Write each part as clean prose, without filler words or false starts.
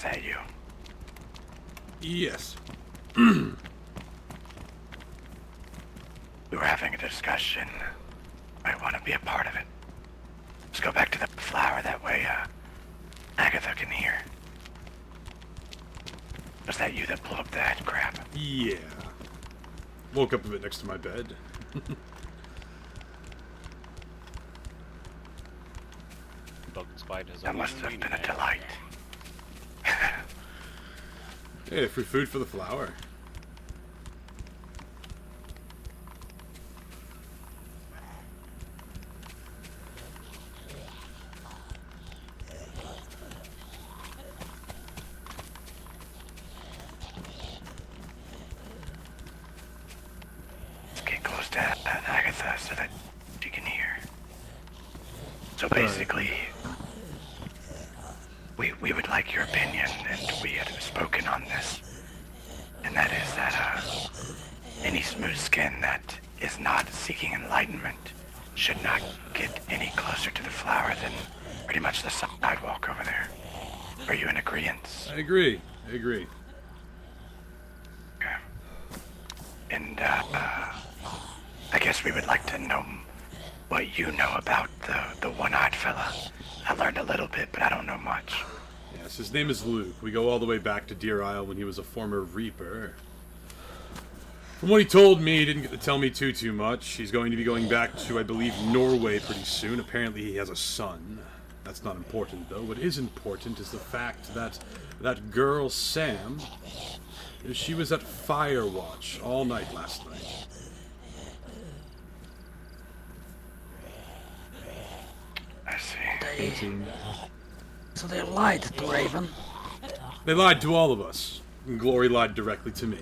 Is that you? Yes. We were having a discussion. I want to be a part of it. Let's go back to the flower, that way, Agatha can hear. Was that you that blew up that crap? Yeah. Woke up a bit next to my bed. Dog and spiders. That must have been a delight. Hey, free food for the flower. Let's get close to Agatha so that she can hear. So basically, we would like your opinion, and we had spoken on this. And that is that, any smooth skin that is not seeking enlightenment should not get any closer to the flower than pretty much the sidewalk over there. Are you in agreement? I agree. I agree. Okay. And, I guess we would like to know what you know about the one-eyed fella. I learned a little bit, but I don't know much. Yes, his name is Luke. We go all the way back to Deer Isle when he was a former Reaper. From what he told me, he didn't get to tell me too much. He's going to be going back to, I believe, Norway pretty soon. Apparently he has a son. That's not important, though. What is important is the fact that that girl, Sam, she was at Firewatch all night last night. I see. So they lied to Raven. They lied to all of us. And Glory lied directly to me.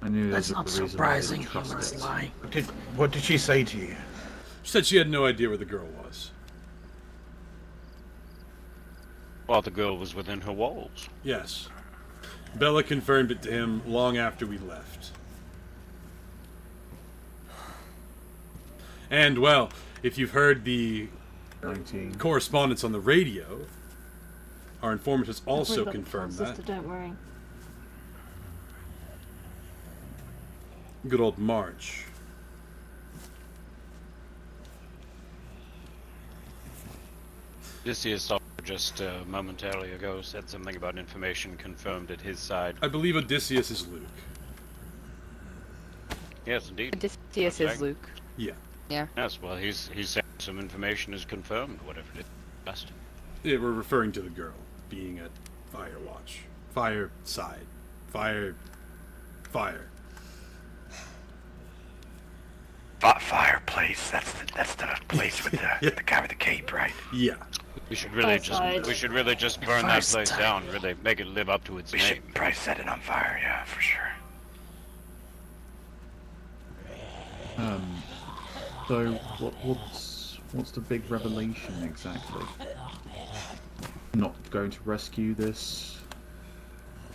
I knew That's there not was a reason surprising. why I didn't trust Humans it. lie. What did she say to you? She said she had no idea where the girl was. Well, the girl was within her walls. Yes. Bella confirmed it to him long after we left. And, well, if you've heard the 19. correspondence on the radio, our informant has also We've got the confirmed count that. sister, don't worry. Good old March. Odysseus just momentarily ago said something about information confirmed at his side. I believe Odysseus is Luke. Yes, indeed. Odysseus Okay. is Luke. Yeah. Yeah. Yes, well, he's saying some information is confirmed, whatever it is. Best. Yeah, we're referring to the girl being at Firewatch. Fireside. Fire. Fireplace. That's the place with the guy with the cape, right? Yeah. We should really Fireside. just burn that place down. Really make it live up to its We name. should probably set it on fire, yeah, for sure. So what's the big revelation exactly? Not going to rescue this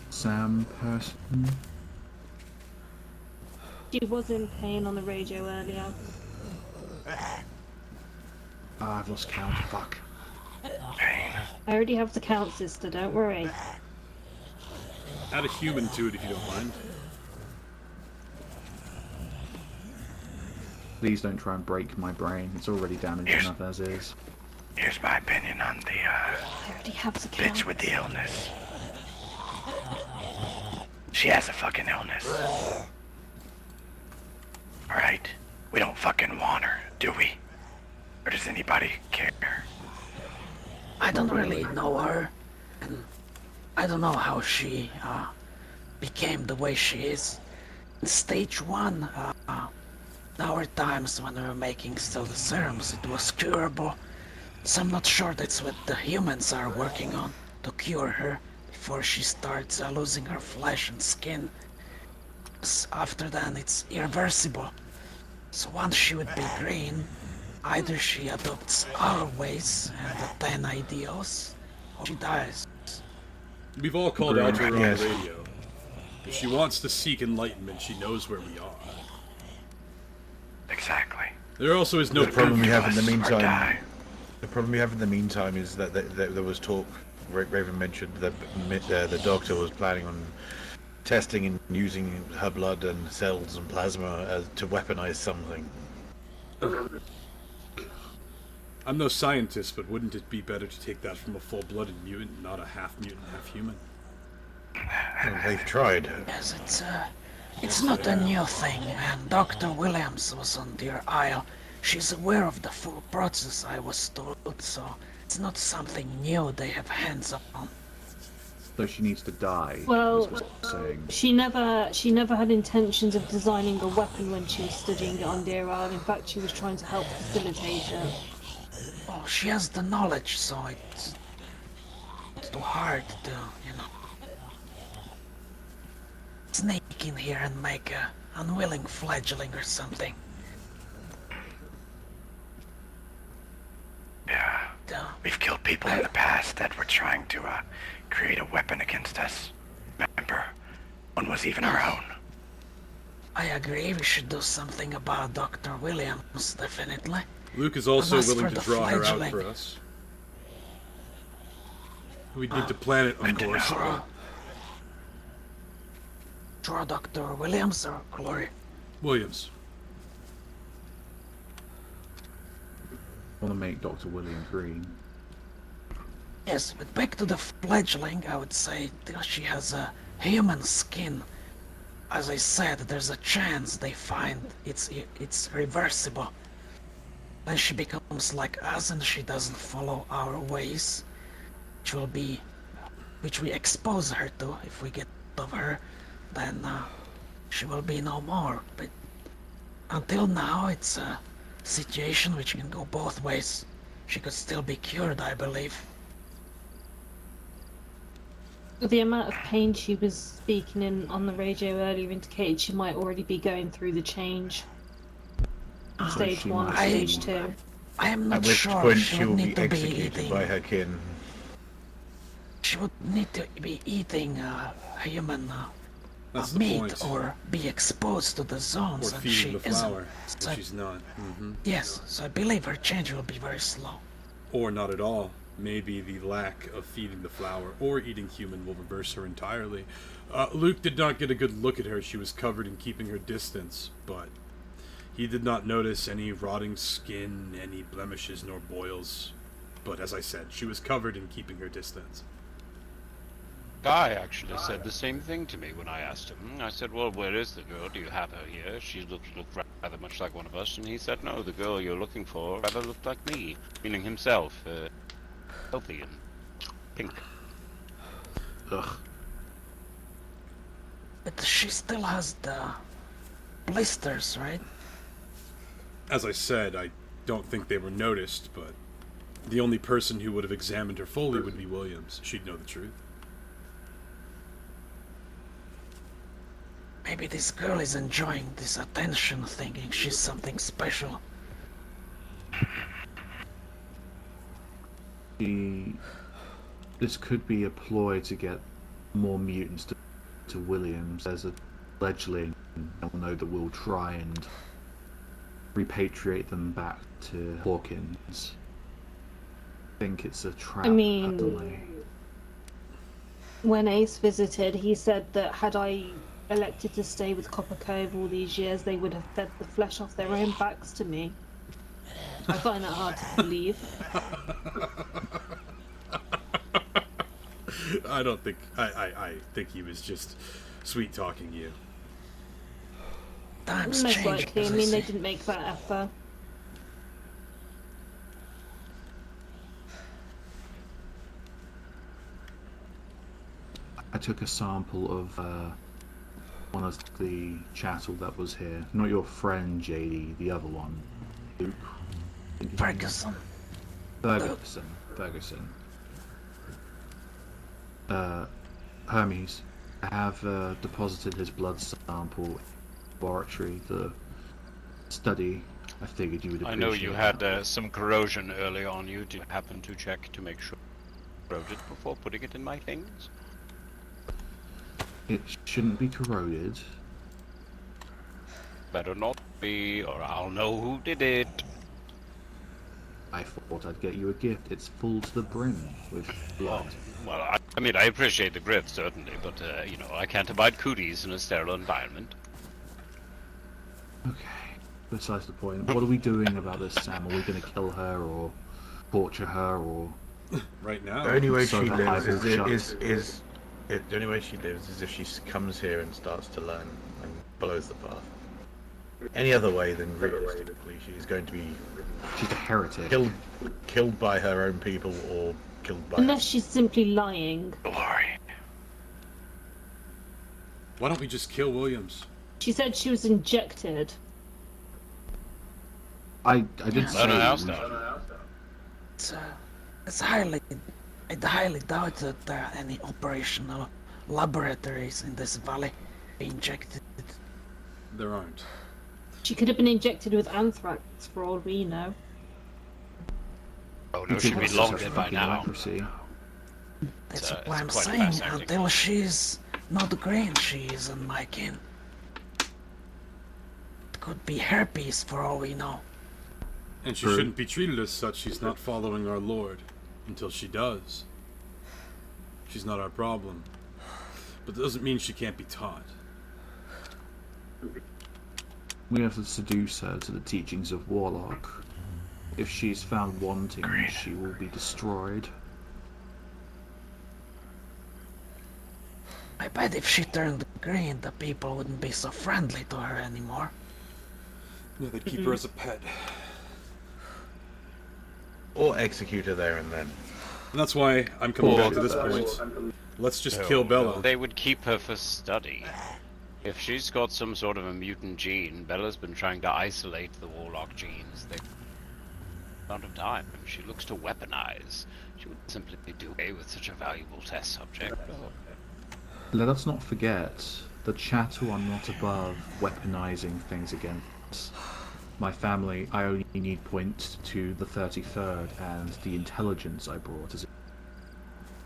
Sam person? She was in pain on the radio earlier. Ah, I've lost count. Fuck. Pain. I already have the count, sister, don't worry. Add a human to it if you don't mind. Please don't try and break my brain. It's already damaged Yes. enough as is. Here's my opinion on the, I already have the count. bitch with the illness. She has a fucking illness. Alright? We don't fucking want her, do we? Or does anybody care? I don't really know her, and I don't know how she became the way she is. In stage 1, there were times when we were making still the serums, it was curable. So I'm not sure that's what the humans are working on to cure her before she starts losing her flesh and skin. After then, it's irreversible. So once she would be green, either she adopts our ways and the 10 ideals, or she dies. We've all called out to her on Yes. the radio. If she wants to seek enlightenment, she knows where we are. Exactly. There also is no The problem we proof. have in the Us or meantime, die. The problem we have in the meantime is that there was talk. Raven mentioned that the doctor was planning on testing and using her blood and cells and plasma to weaponize something. I'm no scientist, but wouldn't it be better to take that from a full-blooded mutant, not a half-mutant, half-human? Well, they've tried. Yes, it's not a new thing, and Dr. Williams was on Deer Isle. She's aware of the full process, I was told, so it's not something new they have hands on. So she needs to die. Well, is what you're saying. she never had intentions of designing a weapon when she was studying it on Deer Isle. In fact, she was trying to help facilitate it. Well, she has the knowledge, so it's too hard to, sneak in here and make a unwilling fledgling or something. Yeah. We've killed people in the past that were trying to create a weapon against us. Remember, one was even our own. I agree, we should do something about Dr. Williams, definitely. Luke is also As willing for to the draw her out fledgling- for us. We'd need to plan it, of good to course. know. Draw Dr. Williams or Glory? Williams. I want to make Dr. Williams green. Yes, but back to the fledgling, I would say that she has a human skin. As I said, there's a chance they find it's reversible. Then she becomes like us and she doesn't follow our ways, which we expose her to. If we get of her, then she will be no more. But until now, it's a situation which can go both ways. She could still be cured, I believe. The amount of pain she was speaking in on the radio earlier indicated she might already be going through the change. From stage she 1 to might stage be- 2. I am not At which sure point she she would will need be to be executed eating. by her kin. She would need to be eating human That's the meat point. or be exposed to the Or zones, and she feeding the flower, isn't. but So, she's not. yes, so I believe her change will be very slow. Or not at all. Maybe the lack of feeding the flower or eating human will reverse her entirely. Luke did not get a good look at her. She was covered in keeping her distance, but he did not notice any rotting skin, any blemishes, nor boils. But as I said, she was covered in keeping her distance. Guy actually said the same thing to me when I asked him. I said, well, where is the girl? Do you have her here? She looked rather much like one of us. And he said, no, the girl you're looking for rather looked like me. Meaning himself. Healthy and pink. Ugh. But she still has the blisters, right? As I said, I don't think they were noticed, but the only person who would have examined her fully would be Williams. She'd know the truth. Maybe this girl is enjoying this attention, thinking she's something special. This could be a ploy to get more mutants to Williams. There's a fledgling, and we'll know that we'll try and repatriate them back to Hawkins. I think it's a trap. I mean, personally. when Ace visited, he said that had I elected to stay with Copper Cove all these years, they would have fed the flesh off their own backs to me. I find that hard to believe. I don't think... I think he was just sweet-talking you. Times Most change, likely. I as mean, they say. didn't make that effort. I took a sample of one of the chattel that was here. Not your friend, JD, the other one. Luke. Ferguson. Ferguson. Hermes, I have deposited his blood sample in the laboratory, the study. I figured you would I appreciate know you that. had some corrosion early on. You did happen to check to make sure corroded before putting it in my things? It shouldn't be corroded. Better not be, or I'll know who did it. I thought I'd get you a gift. It's full to the brim with blood. Well, I mean, I appreciate the gift, certainly, but, you know, I can't abide cooties in a sterile environment. Okay, besides the point. What are we doing about this, Sam? Are we going to kill her or torture her or... Right now. The only way So she her lives eyeballs the only way she lives is if she comes here and starts to learn and follows the path. Any other way, then realistically, she's going to be She's a heretic. killed by her own people or killed by. Unless she's simply lying. Glory. Why don't we just kill Williams? She said she was injected. I did say... Burn her house down. It's highly, I highly doubt that there are any operational laboratories in this valley injected. There aren't. She could have been injected with anthrax for all we know. Oh no, she'd be long dead by now. Democracy. That's It's what I'm quite saying. fascinating. Until she's not green, she isn't my kin. It could be herpes for all we know. And she True. shouldn't be treated as such. She's not following our Lord. Until she does. She's not our problem. But that doesn't mean she can't be taught. We have to seduce her to the teachings of Warlock. If she's found wanting, Agreed. she will be destroyed. I bet if she turned green, the people wouldn't be so friendly to her anymore. Yeah, they'd keep her as a pet. Or execute her there and then. And that's why I'm coming back to this point. Let's just kill Bella. They would keep her for study. If she's got some sort of a mutant gene, Bella's been trying to isolate the Warlock genes. They amount of time. She looks to weaponize. She would simply do away with such a valuable test subject. Let us not forget, the Chattu are not above weaponizing things against my family. I only need point to the 33rd and the intelligence I brought as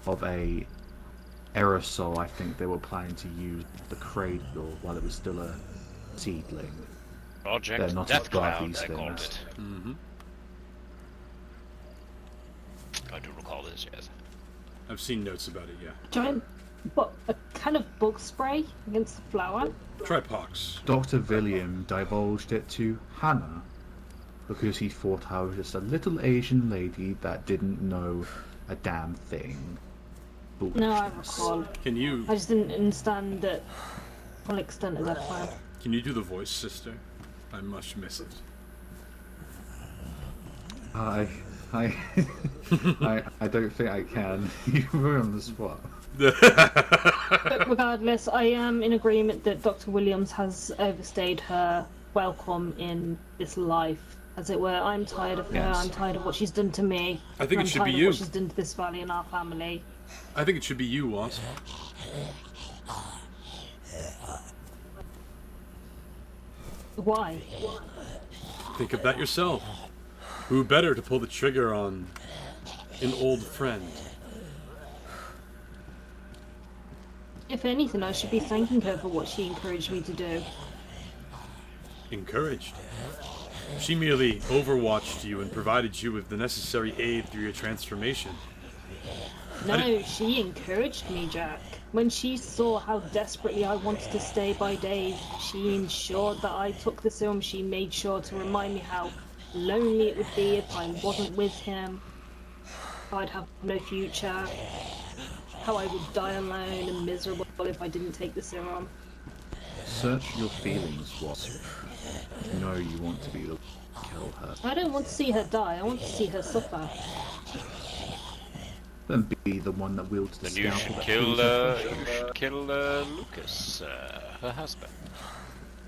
of a aerosol I think they were planning to use the cradle while it was still a seedling. They're Project not Death above Cloud, these they called things. it. Mm-hmm. I do recall this, yes. I've seen notes about it, yeah. Giant, but a kind of bug spray against the flower. Try pox. Dr. William divulged it to Hannah because he thought I was just a little Asian lady that didn't know a damn thing. No, I Foolishness. recall. Can you I just didn't understand that full extent of their plan. do the voice, sister? I much miss it. I don't think I can. You were on the spot. But regardless, I am in agreement that Dr. Williams has overstayed her welcome in this life. As it were, I'm tired of her, Yes. I'm tired of what she's done to me. I think it I'm should be tired of you. what she's done to this valley and our family. I think it should be you, Wasp. Why? Think of that yourself. Who better to pull the trigger on an old friend? If anything, I should be thanking her for what she encouraged me to do. Encouraged. She merely overwatched you and provided you with the necessary aid through your transformation. No, she encouraged me, Jack. When she saw how desperately I wanted to stay by Dave, she ensured that I took the serum. She made sure to remind me how lonely it would be if I wasn't with him. I'd have no future. How I would die alone and miserable if I didn't take the serum. Search your feelings, Wasp. You know you want to be the kill her. I don't want to see her die, I want to see her suffer. Then be the one that wields the Then you scalpel should that kill, kills her flesh. you should kill Lucas, her husband.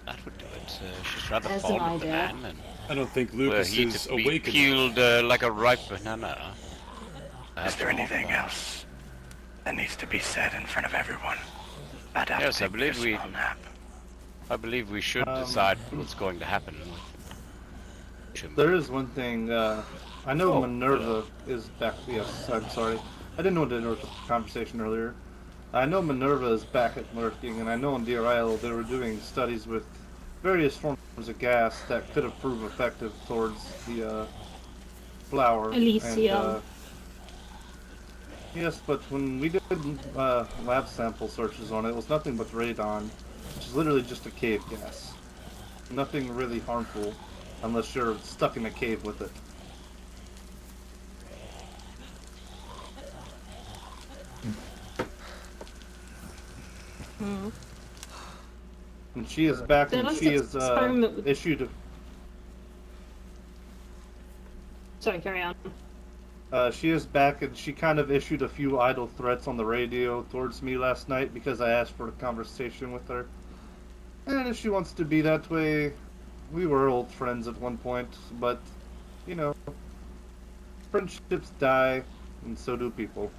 That would do it. She's rather There's fond an of the idea. man, and I don't think were Lucas he is to be awake enough. peeled like a ripe banana. Is there anything else that needs to be said in front of everyone? I'd have Yes, to I take believe a we- small nap. I believe we should decide what's going to happen. There is one thing, I know Oh, Minerva is back, yes, I'm sorry. I didn't want to interrupt the conversation earlier. I know Minerva is back at lurking, and I know in Deer Isle they were doing studies with various forms of gas that could have proved effective towards the flower. Elysium. And, yes, but when we did lab sample searches on it, it was nothing but radon, which is literally just a cave gas. Nothing really harmful, unless you're stuck in a cave with it. Hmm. And she is back, Then and let's she is experiment with- issued. Sorry, carry on. She is back, and she kind of issued a few idle threats on the radio towards me last night because I asked for a conversation with her. And if she wants to be that way, we were old friends at one point, but, you know, friendships die, and so do people.